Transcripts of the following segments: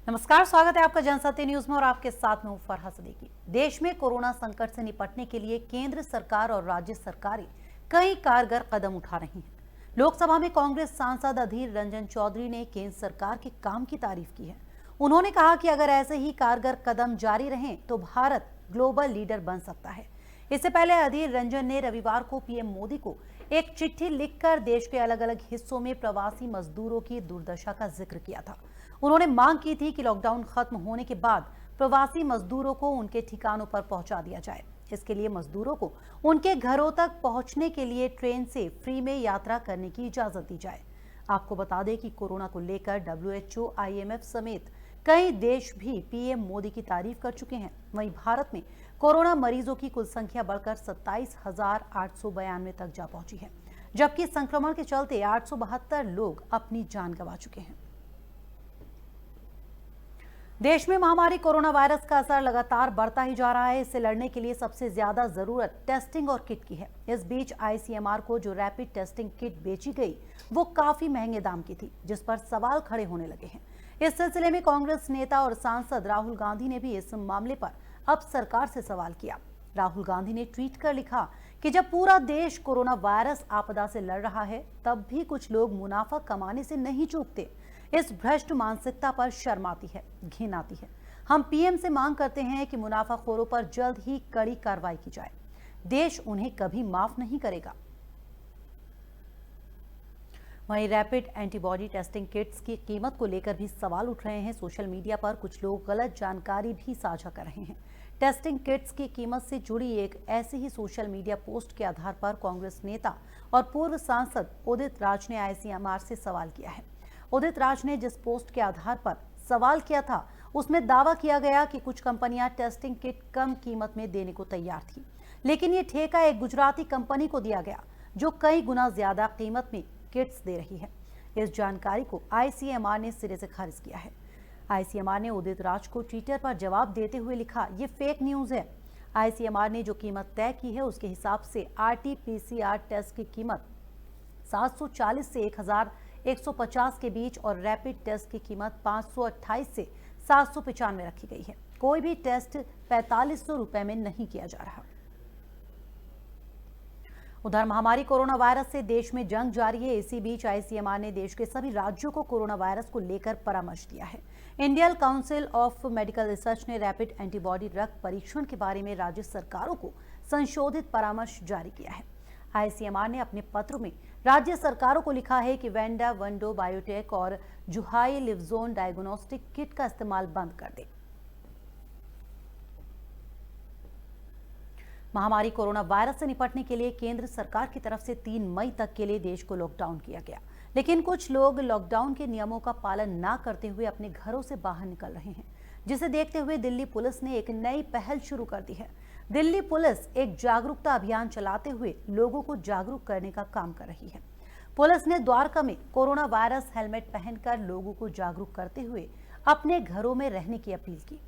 नमस्कार, स्वागत है आपका जनसत्य न्यूज में और आपके साथ में हूं फरहा सदीकी। देश में कोरोना संकट से निपटने के लिए केंद्र सरकार और राज्य सरकारें कई कारगर कदम उठा रही हैं। लोकसभा में कांग्रेस सांसद अधीर रंजन चौधरी ने केंद्र सरकार के काम की तारीफ की है। उन्होंने कहा कि अगर ऐसे ही कारगर कदम जारी रहें तो भारत ग्लोबल लीडर बन सकता है। इससे पहले अधीर रंजन ने रविवार को पीएम मोदी को एक चिट्ठी लिखकर देश के अलग अलग हिस्सों में प्रवासी मजदूरों की दुर्दशा का जिक्र किया था। उन्होंने मांग की थी कि लॉकडाउन खत्म होने के बाद प्रवासी मजदूरों को उनके ठिकानों पर पहुंचा दिया जाए। इसके लिए मजदूरों को उनके घरों तक पहुंचने के लिए ट्रेन से फ्री में यात्रा करने की इजाजत दी जाए। आपको बता दें कि कोरोना को लेकर WHO, IMF समेत कई देश भी पीएम मोदी की तारीफ कर चुके हैं। वहीं भारत में कोरोना मरीजों की कुल संख्या बढ़कर 27,892 तक जा पहुंची है, जबकि संक्रमण के चलते 872 लोग अपनी जान गंवा चुके हैं। देश में महामारी कोरोना वायरस का असर लगातार बढ़ता ही जा रहा है। इससे लड़ने के लिए सबसे ज्यादा जरूरत टेस्टिंग और किट की है। इस बीच ICMR को जो रैपिड टेस्टिंग किट बेची गई वो काफी महंगे दाम की थी, जिस पर सवाल खड़े होने लगे हैं। इस सिलसिले में कांग्रेस नेता और सांसद राहुल गांधी ने भी इस मामले पर अब सरकार से सवाल किया। राहुल गांधी ने ट्वीट कर लिखा कि जब पूरा देश कोरोना वायरस आपदा से लड़ रहा है तब भी कुछ लोग मुनाफा कमाने से नहीं चूकते। इस भ्रष्ट मानसिकता पर शर्म आती है, घिन आती है। हम पीएम से मांग करते हैं कि मुनाफाखोरों पर जल्द ही कड़ी कार्रवाई की जाए। देश उन्हें कभी माफ नहीं करेगा। वहीं रैपिड एंटीबॉडी टेस्टिंग किट्स की कीमत को लेकर भी सवाल उठ रहे हैं। सोशल मीडिया पर कुछ लोग गलत जानकारी भी साझा कर रहे हैं। टेस्टिंग किट्स की कीमत से जुड़ी एक ऐसी ही सोशल मीडिया पोस्ट के आधार पर कांग्रेस नेता और पूर्व सांसद उदित राज ने ICMR से सवाल किया है। उदित राज ने जिस पोस्ट के आधार पर सवाल किया था उसमें दावा किया गया कि कुछ कंपनियां टेस्टिंग किट कम कीमत में देने को तैयार थी, लेकिन ये ठेका एक गुजराती कंपनी को दिया गया जो कई गुना ज्यादा कीमत में किट्स दे रही है। इस जानकारी को ICMR ने सिरे से खारिज किया है। ICMR ने उदित राज को ट्विटर पर जवाब देते हुए लिखा, ये फेक न्यूज है। ICMR ने जो कीमत तय की है उसके हिसाब से RT-PCR टेस्ट की कीमत 740 से 1150 के बीच और रैपिड टेस्ट की कीमत 528 से 795 रखी गई है। कोई भी टेस्ट 4500 रुपए में नहीं किया जा रहा। उधर महामारी कोरोना वायरस से देश में जंग जारी है। इसी बीच ICMR ने देश के सभी राज्यों को कोरोना वायरस को लेकर परामर्श दिया है। Indian council of medical research ने रैपिड एंटीबॉडी रक्त परीक्षण के बारे में राज्य सरकारों को संशोधित परामर्श जारी किया है। ICMR ने अपने पत्र में राज्य सरकारों को लिखा है कि वेंडा वंडो बायोटेक और जुहाई लिवजोन डायग्नोस्टिक किट का इस्तेमाल बंद कर दे। महामारी कोरोना वायरस से निपटने के लिए केंद्र सरकार की तरफ से 3 मई तक के लिए देश को लॉकडाउन किया गया, लेकिन कुछ लोग लॉकडाउन के नियमों का पालन न करते हुए अपने घरों से बाहर निकल रहे हैं, जिसे देखते हुए दिल्ली पुलिस ने एक नई पहल शुरू कर दी है। दिल्ली पुलिस एक जागरूकता अभियान चलाते हुए लोगों को जागरूक करने का काम कर रही है। पुलिस ने द्वारका में कोरोना वायरस हेलमेट पहनकर लोगों को जागरूक करते हुए अपने घरों में रहने की अपील की।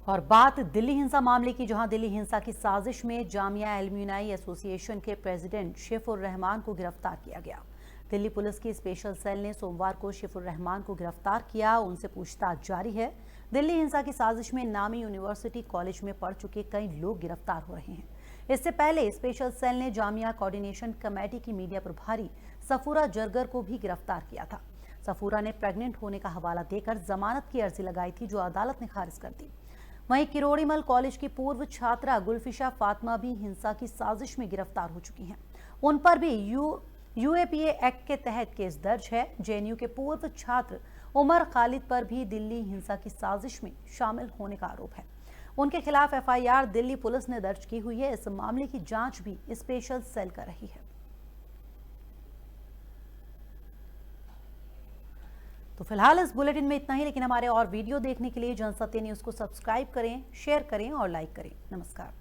और बात दिल्ली हिंसा मामले की, जहां दिल्ली हिंसा की साजिश में जामिया एलुमनाई एसोसिएशन के प्रेसिडेंट शेफुर रहमान को गिरफ्तार किया गया। दिल्ली पुलिस की स्पेशल सेल ने सोमवार को शेफुर रहमान को गिरफ्तार किया। उनसे पूछताछ जारी है। दिल्ली हिंसा की साजिश में नामी यूनिवर्सिटी कॉलेज में पढ़ चुके कई लोग गिरफ्तार हो रहे हैं। इससे पहले स्पेशल सेल ने जामिया कोऑर्डिनेशन कमेटी की मीडिया प्रभारी सफूरा जरगर को भी गिरफ्तार किया था। सफूरा ने प्रेग्नेंट होने का हवाला देकर जमानत की अर्जी लगाई थी, जो अदालत ने खारिज कर दी। वहीं किरोड़ीमल कॉलेज की पूर्व छात्रा गुलफिशा फातिमा भी हिंसा की साजिश में गिरफ्तार हो चुकी हैं। उन पर भी UAPA एक्ट के तहत केस दर्ज है। JNU के पूर्व छात्र उमर खालिद पर भी दिल्ली हिंसा की साजिश में शामिल होने का आरोप है। उनके खिलाफ FIR दिल्ली पुलिस ने दर्ज की हुई है। इस मामले की जांच भी स्पेशल सेल कर रही है। तो फिलहाल इस बुलेटिन में इतना ही, लेकिन हमारे और वीडियो देखने के लिए जनसत्य न्यूज को सब्सक्राइब करें, शेयर करें और लाइक करें। नमस्कार।